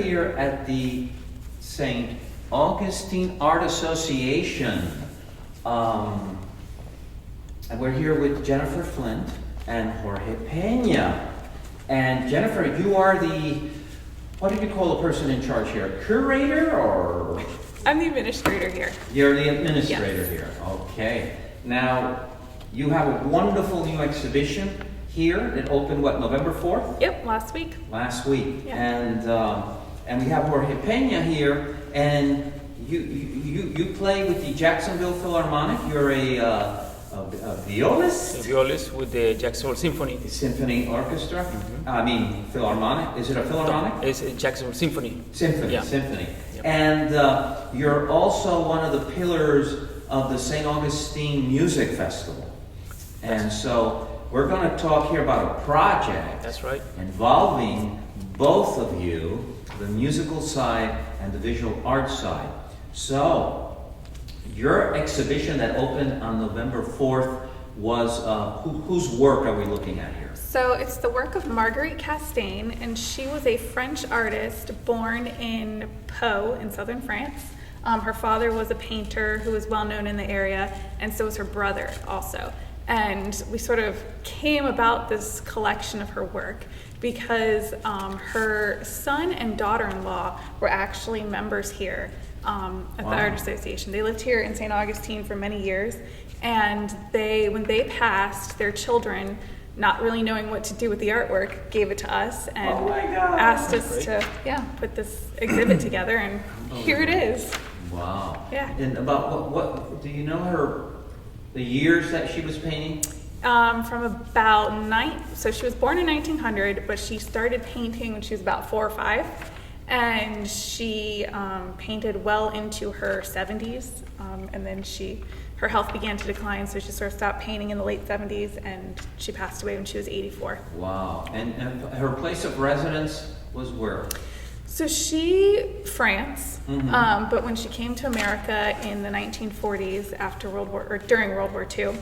here at the St. Augustine Art Association. And we're here with Jennifer Flint and Jorge Pena. And Jennifer, you are the, what do you call the person in charge here? Curator or? I'm the administrator here. You're the administrator Yes. here. Okay. Now, you have a wonderful new exhibition here that opened, what, November 4th? Yep, last week. Last week. Yeah. And we have Jorge Pena here, and you play with the Jacksonville Philharmonic. You're a violist? A violist with the Jacksonville Symphony. Symphony Orchestra? Mm-hmm. I mean, Philharmonic. Is it a Philharmonic? It's a Jacksonville Symphony. Symphony, Yeah. Symphony. Yeah. And you're also one of the pillars of the St. Augustine Music Festival. And so we're going to talk here about a project That's right. involving both of you, the musical side and the visual arts side. So, your exhibition that opened on November 4th was, whose work are we looking at here? So it's the work of Marjorie Castane, and she was a French artist born in Pau in southern France. Her father was a painter who was well known in the area, and so was her brother also. And we sort of came about this collection of her work because her son and daughter-in-law were actually members here at the Art Association. They lived here in St. Augustine for many years, and when they passed, their children, not really knowing what to do with the artwork, gave it to us and asked us to put this exhibit together, and here it is. Wow. Yeah. And about what do you know the years that she was painting? From about so she was born in 1900, but she started painting when she was about 4 or 5, and she painted well into her 70s, and then her health began to decline, so she sort of stopped painting in the late 70s, and she passed away when she was 84. Wow. And her place of residence was where? So France, but when she came to America in the 1940s during World War II,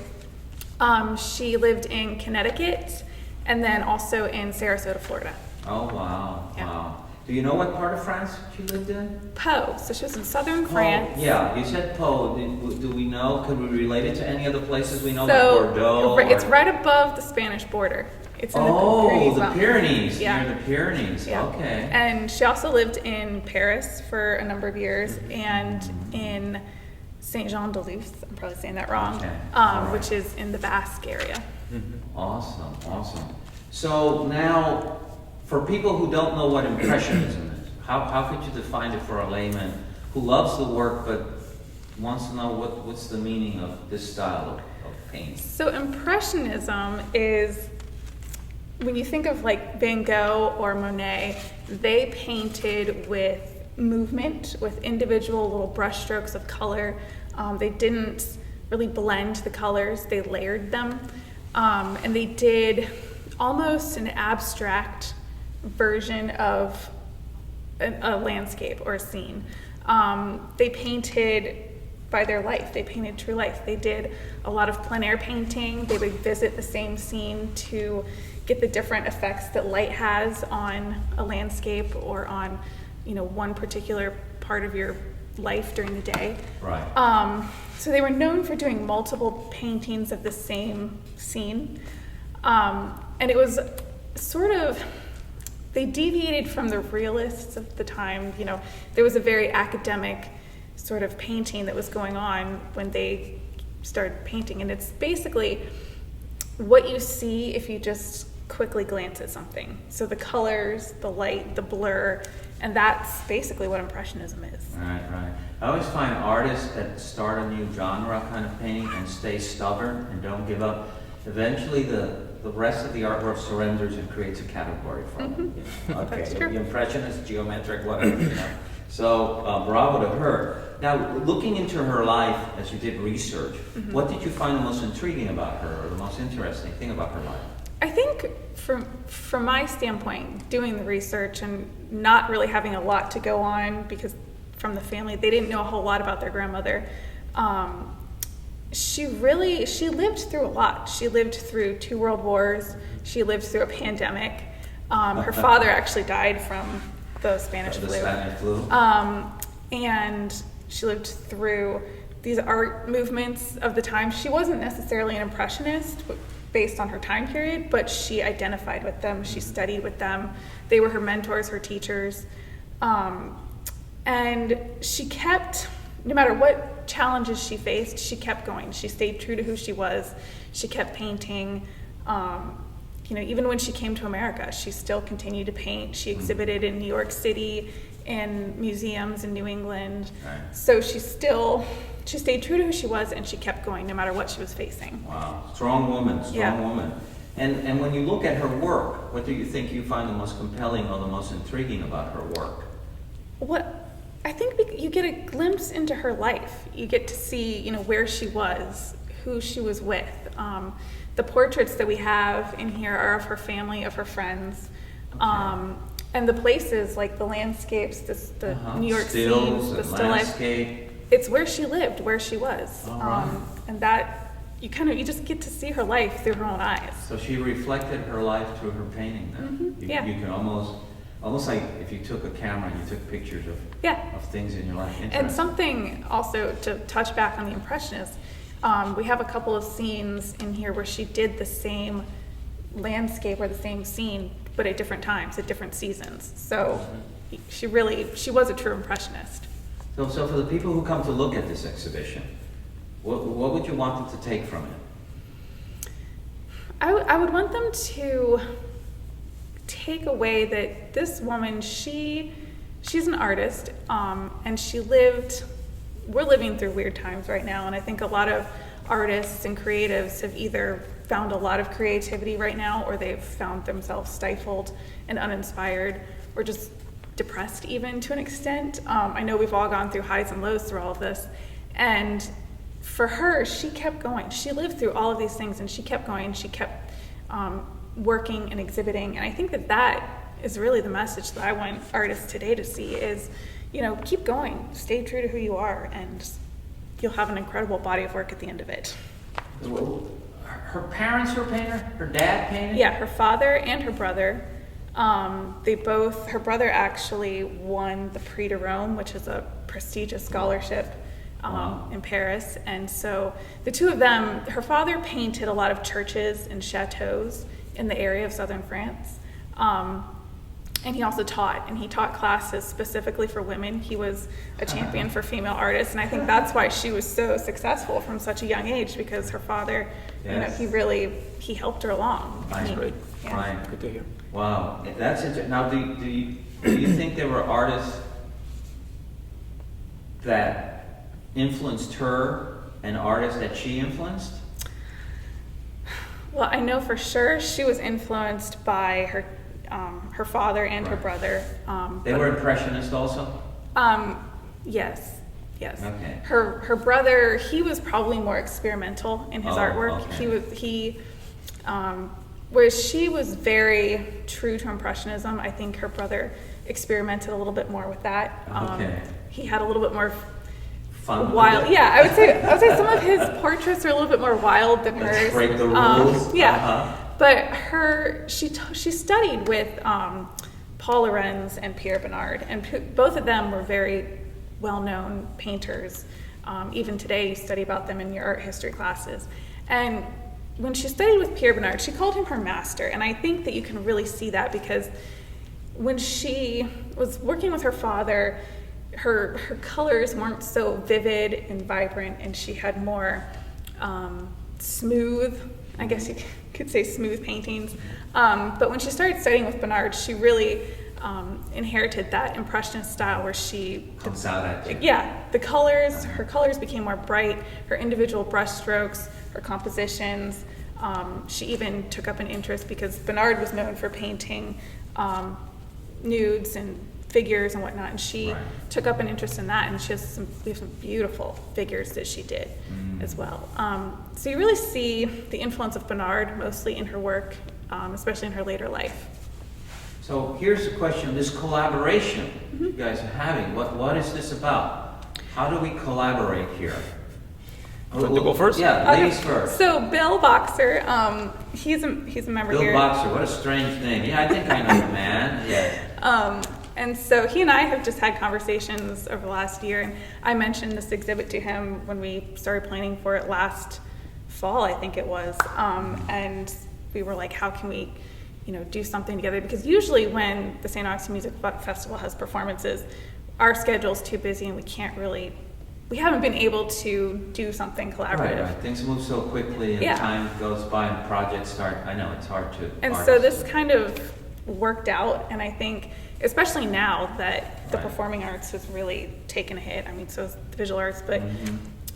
she lived in Connecticut and then also in Sarasota, Florida. Oh, wow. Yeah. Wow. Do you know what part of France she lived in? Pau. So she was in southern France. Yeah, you said Pau. Do we know? Could we relate it to any other places we know, So like Bordeaux? it's right above the Spanish border. It's in the Pyrenees. The Pyrenees. Yeah. Near the Pyrenees. Yeah. Okay. And she also lived in Paris for a number of years and in Saint-Jean-de-Luz, I'm probably saying that wrong, Okay. All right. which is in the Basque area. Awesome. So now, for people who don't know what Impressionism is, how could you define it for a layman who loves the work but wants to know what's the meaning of this style of painting? So Impressionism is, when you think of like Van Gogh or Monet, they painted with movement, with individual little brush strokes of color. They didn't really blend the colors, they layered them. And they did almost an abstract version of a landscape or a scene. They painted by their life. They painted true life. They did a lot of plein air painting. They would visit the same scene to get the different effects that light has on a landscape or on, one particular part of your life during the day. Right. So they were known for doing multiple paintings of the same scene. And it was sort of, they deviated from the realists of the time. There was a very academic sort of painting that was going on when they started painting. And it's basically what you see if you just quickly glance at something. So the colors, the light, the blur, and that's basically what Impressionism is. Right. I always find artists that start a new genre kind of painting and stay stubborn and don't give up, eventually the rest of the artwork surrenders and creates a category for them. Okay, That's true. The Impressionist, geometric, whatever. So bravo to her. Now, looking into her life as you did research, what did you find the most intriguing about her, or the most interesting thing about her life? I think from my standpoint, doing the research and not really having a lot to go on, because from the family, they didn't know a whole lot about their grandmother. She lived through a lot. She lived through 2 world wars. She lived through a pandemic. Her father actually died from the Spanish The flu. Spanish flu. And she lived through these art movements of the time. She wasn't necessarily an impressionist based on her time period, but she identified with them. She studied with them. They were her mentors, her teachers. And she kept, no matter what challenges she faced, she kept going. She stayed true to who she was. She kept painting. Even when she came to America, she still continued to paint. She exhibited in New York City, in museums in New England. Right. So she stayed true to who she was, and she kept going no matter what she was facing. Wow, strong woman. And when you look at her work, what do you think you find the most compelling or the most intriguing about her work? I think you get a glimpse into her life. You get to see, where she was, who she was with. The portraits that we have in here are of her family, of her friends. Okay. And the places, like the landscapes, the New York Stills scenes, the and still life. landscape. It's where she lived, where she was. All right. And that, you just get to see her life through her own eyes. So she reflected her life through her painting then. Mhm, yeah. You can almost like if you took a camera and you took pictures of things in your life. And something also to touch back on the Impressionists, we have a couple of scenes in here where she did the same landscape or the same scene, but at different times, at different seasons. So she was a true Impressionist. So for the people who come to look at this exhibition, what would you want them to take from it? I would want them to take away that this woman, she's an artist, and we're living through weird times right now, and I think a lot of artists and creatives have either found a lot of creativity right now, or they've found themselves stifled and uninspired, or just depressed even to an extent. I know we've all gone through highs and lows through all of this, and for her, she kept going. She lived through all of these things, and she kept going. She kept working and exhibiting, and I think that is really the message that I want artists today to see is, keep going, stay true to who you are, and you'll have an incredible body of work at the end of it. Her parents were painters? Her dad painted? Yeah, her father and her brother. Her brother actually won the Prix de Rome, which is a prestigious scholarship in Paris. And so the two of them, her father painted a lot of churches and chateaus in the area of southern France. And he also taught, and he taught classes specifically for women. He was a champion for female artists, and I think that's why she was so successful from such a young age, because her father, he helped her along. That's great. Yeah. Right. Good to hear. Wow, that's interesting. Now, do you think there were artists that influenced her and artists that she influenced? Well, I know for sure she was influenced by her father and her brother. They were Impressionists also? Yes. Okay. Her brother, he was probably more experimental in his artwork. Okay. Whereas she was very true to Impressionism. I think her brother experimented a little bit more with that. Okay. He had a little bit more Fun. wild. Yeah, I would say some of his portraits are a little bit more wild than Let's hers. break the rules. Yeah. But she studied with Paul Lorenz and Pierre Bernard, and both of them were very well-known painters. Even today, you study about them in your art history classes. And when she studied with Pierre Bernard, she called him her master, and I think that you can really see that because when she was working with her father, her colors weren't so vivid and vibrant, and she had more smooth, I guess you could say smooth paintings. But when she started studying with Bernard, she really inherited that Impressionist style where she Comes out at you. Yeah, her colors became more bright, her individual brush strokes, her compositions. She even took up an interest because Bernard was known for painting nudes and figures and whatnot, and she took up an interest in that, and we have some beautiful figures that she did as well. So you really see the influence of Bernard mostly in her work, especially in her later life. So here's the question, this collaboration you guys are having, what is this about? How do we collaborate here? Want to go first? Yeah, ladies first. So Bill Boxer, he's a member Bill here. Boxer, what a strange name. Yeah, I think I know the man. Yeah. And so he and I have just had conversations over the last year, and I mentioned this exhibit to him when we started planning for it last fall, I think it was, and we were like, how can we, do something together? Because usually when the St. Augustine Music Festival has performances, our schedule's too busy and we haven't been able to do something collaborative. Right. Things move so quickly and time goes by and projects start. I know it's hard to. And so this kind of worked out, and I think, especially now that the performing arts has really taken a hit. I mean, so is the visual arts, but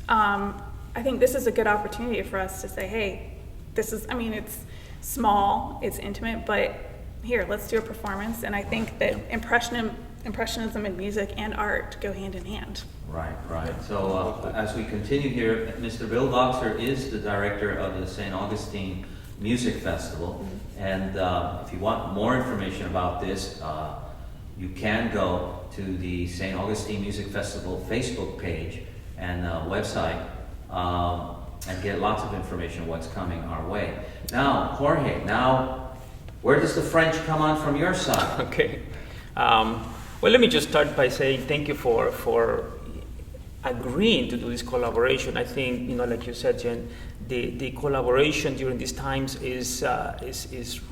I think this is a good opportunity for us to say, hey, it's small, it's intimate, but here, let's do a performance. And I think that Impressionism and music and art go hand in hand. Right. So as we continue here, Mr. Bill Boxer is the director of the St. Augustine Music Festival. And if you want more information about this, you can go to the St. Augustine Music Festival Facebook page and website and get lots of information on what's coming our way. Now, Jorge, where does the French come on from your side? Okay. Well, let me just start by saying thank you for agreeing to do this collaboration. I think, like you said, Jen, the collaboration during these times is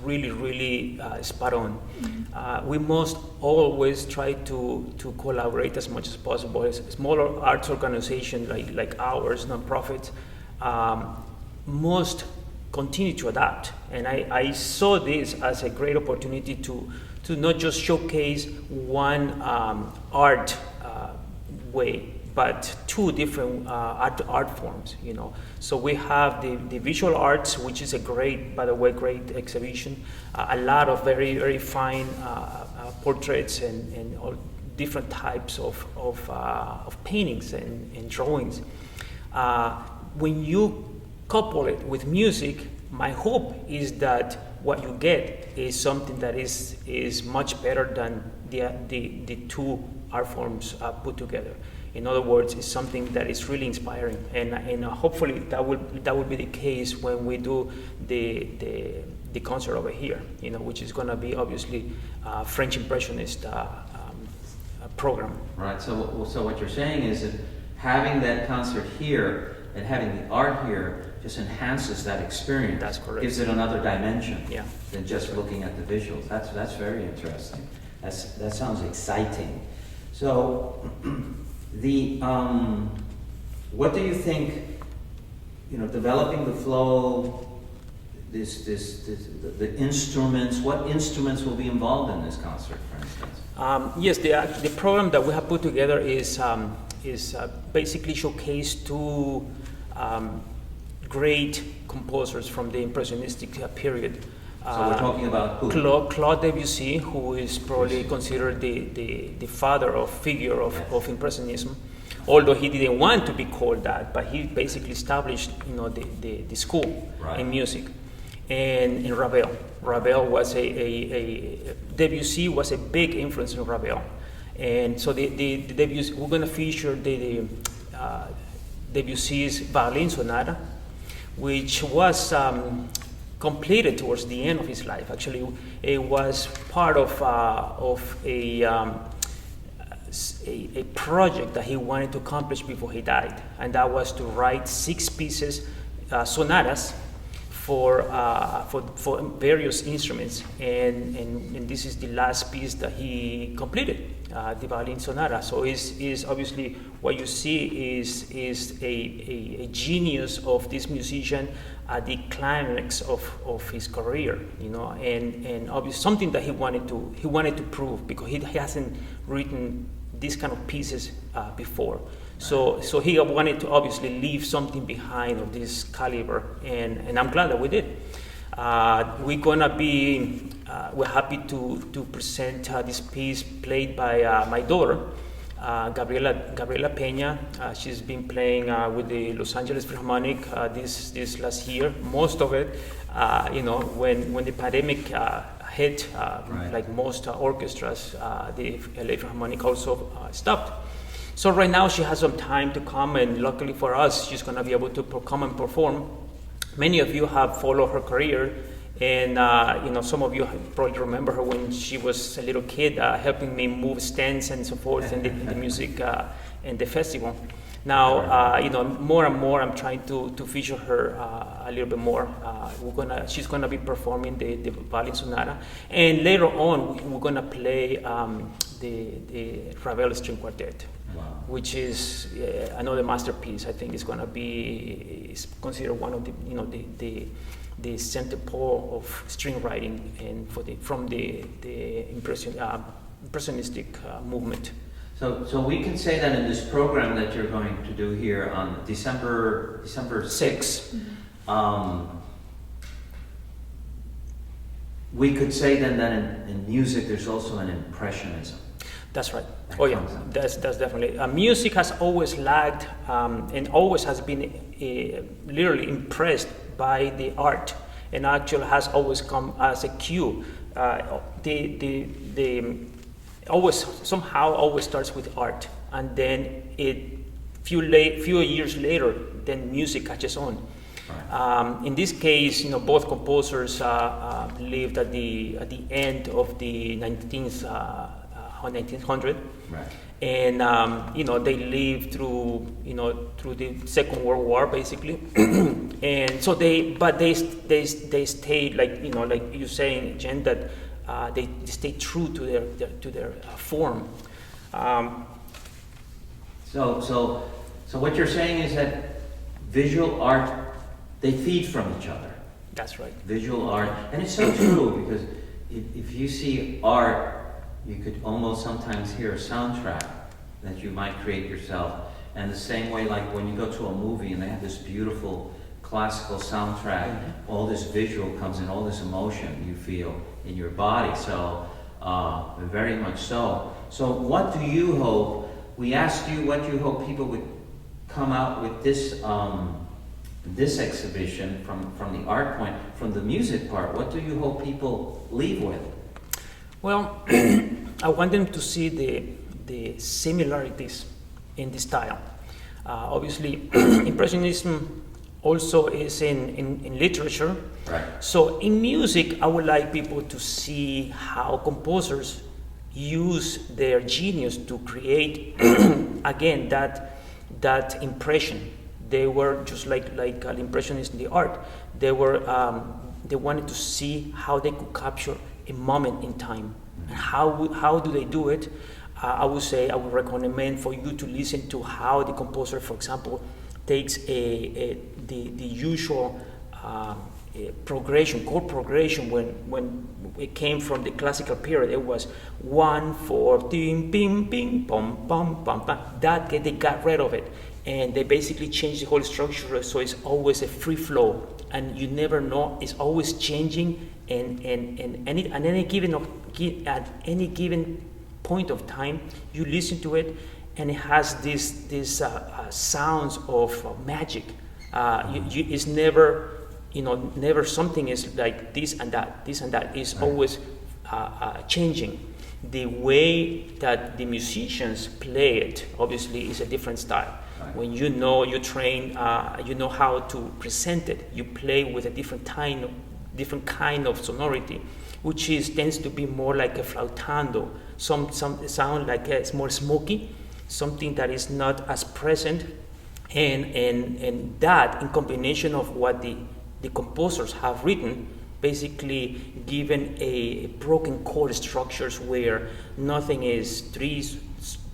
really, really spot on. We must always try to collaborate as much as possible. As smaller arts organizations like ours, nonprofits, must continue to adapt. And I saw this as a great opportunity to not just showcase one art way, but two different art forms, So we have the visual arts, which is a great exhibition. A lot of very, very fine portraits and all different types of paintings and drawings. When you couple it with music, my hope is that what you get is something that is much better than the two art forms put together. In other words, it's something that is really inspiring, and hopefully that will be the case when we do the concert over here, which is going to be obviously French Impressionist program. Right. So what you're saying is that having that concert here and having the art here just enhances that experience. That's correct. Gives it another dimension than just That's looking at the visuals. That's very interesting. That sounds exciting. So what do you think? Developing the flow, the instruments. What instruments will be involved in this concert, for instance? Yes, the program that we have put together is basically showcase two great composers from the Impressionistic period. So we're talking about who? Claude Debussy, who is probably considered the father figure of Impressionism, although he didn't want to be called that, but he basically established the school in music. And Ravel. Ravel was Debussy was a big influence in Ravel. And so the Debussy, we're going to feature the Debussy's Violin Sonata, which was completed towards the end of his life. Actually, it was part of a project that he wanted to accomplish before he died, and that was to write 6 pieces, sonatas, for various instruments, and this is the last piece that he completed, the Violin Sonata. So is obviously what you see is a genius of this musician at the climax of his career, and obviously something that he wanted to prove, because he hasn't written these kind of pieces before. So he wanted to obviously leave something behind of this caliber, and I'm glad that we did. We're happy to present this piece played by my daughter, Gabriela Peña. She's been playing with the Los Angeles Philharmonic this last year. Most of it, when the pandemic hit, like most orchestras, the LA Philharmonic also stopped. So right now she has some time to come, and luckily for us, she's going to be able to come and perform. Many of you have followed her career, And some of you probably remember her when she was a little kid, helping me move stands and so forth in the music and the festival. Now, more and more, I'm trying to feature her a little bit more. She's gonna be performing the Violin Sonata, and later on, we're gonna play the Ravel String Quartet. Wow. Which is another masterpiece. I think is considered one of the center pole of string writing and from the impressionistic movement. So we can say that in this program that you're going to do here on December 6th, we could say then that in music there's also an impressionism. That's right. Oh yeah, that's definitely. Music has always lagged and always has been literally impressed by the art, and actually has always come as a cue. Always starts with art, and then few years later, then music catches on. Right. In this case, both composers lived at the end of the 1900, right. And they lived through the Second World War basically, and so they stayed like you're saying, Jen, that they stayed true to their form. So what you're saying is that visual art, they feed from each other. That's right. Visual art, and it's so true, because if you see art, you could almost sometimes hear a soundtrack that you might create yourself. And the same way, like when you go to a movie and they have this beautiful classical soundtrack, mm-hmm. all this visual comes in, all this emotion you feel in your body. So, very much so. So what do you hope? We asked you what you hope people would come out with this exhibition from the art point, from the music part. What do you hope people leave with? Well, I want them to see the similarities in the style. Obviously, Impressionism also is in literature. Right. So in music, I would like people to see how composers use their genius to create, again, that impression. They were just like an impressionist in the art. They wanted to see how they could capture a moment in time. And how do they do it? I would recommend for you to listen to how the composer, for example, takes the usual chord progression. When it came from the classical period, it was 1-4 ting ping ping pom pom pom pam. That they got rid of it, and they basically changed the whole structure, so it's always a free flow, and you never know, it's always changing. And at any given point of time, you listen to it, and it has this sounds of magic. It's never, never something is like this and that. It's always changing. The way that the musicians play it, obviously, is a different style. Right. When you train, you know how to present it. You play with a different kind of sonority, which tends to be more like a flautando. Some sound like it's more smoky, something that is not as present, and that in combination of what the composers have written, basically given a broken chord structures where nothing is 3s,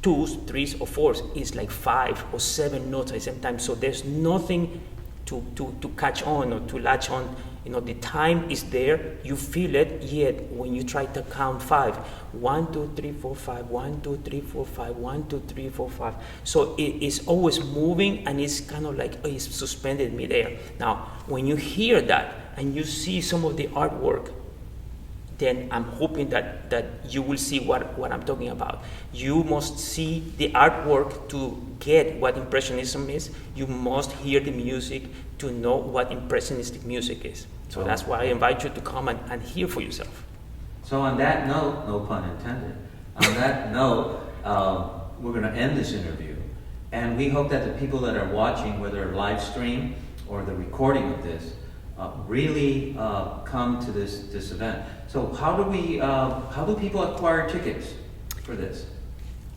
2s, 3s or 4s. It's like 5 or 7 notes at the same time. So there's nothing to catch on or to latch on. The time is there, you feel it, yet when you try to count 5, 1, 2, 3, 4, 5, 1, 2, 3, 4, 5, 1, 2, 3, 4, 5. So it is always moving, and it's kind of like it's suspended midair. Now, when you hear that and you see some of the artwork, then I'm hoping that you will see what I'm talking about. You must see the artwork to get what Impressionism is. You must hear the music to know what Impressionistic music is. So that's why I invite you to come and hear for yourself. So on that note, no pun intended, on that note, we're going to end this interview. And we hope that the people that are watching, whether live stream or the recording of this, really come to this event. So how do people acquire tickets for this?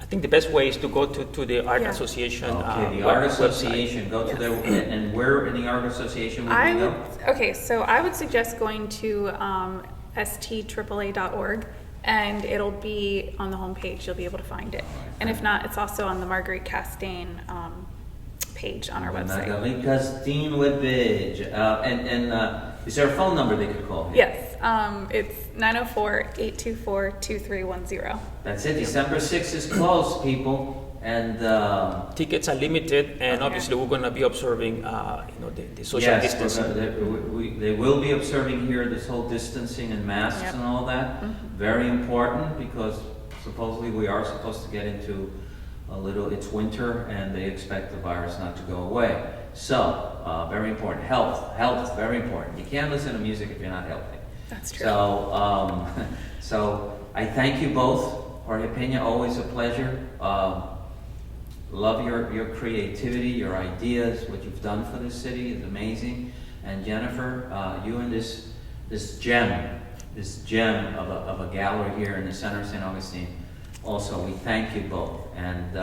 I think the best way is to go to the Art Yeah. Association. Okay, the Art website. Association, go to Yes. their, and where in the Art Association would we go? So I would suggest going to stAAA.org, and it'll be on the homepage. You'll be able to find it. And if not, it's also on the Marjorie Castane page on our website. Marjorie Castane webpage. Is there a phone number they could call? Yes, it's 904-824-2310. That's it. December 6th is close, people. And Tickets are limited, and Okay. obviously we're going to be observing, the social yes, distancing. they will be observing here this whole distancing and masks Yep. and all that. Very important, because supposedly we are supposed to get into it's winter, and they expect the virus not to go away. So, very important. Health, very important. You can't listen to music if you're not healthy. That's true. So, so I thank you both. Jorge Pena, always a pleasure. Love your creativity, your ideas, what you've done for this city is amazing. And Jennifer, you and this gem of a gallery here in the center of St. Augustine. Also, we thank you both. And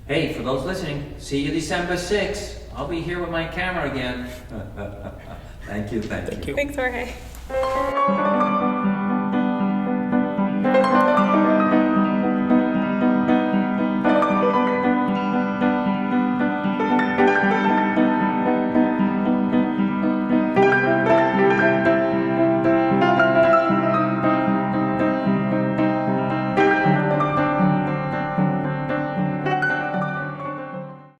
hey, for those listening, see you December 6th. I'll be here with my camera again. Thank you. Thank you. Thanks, Jorge.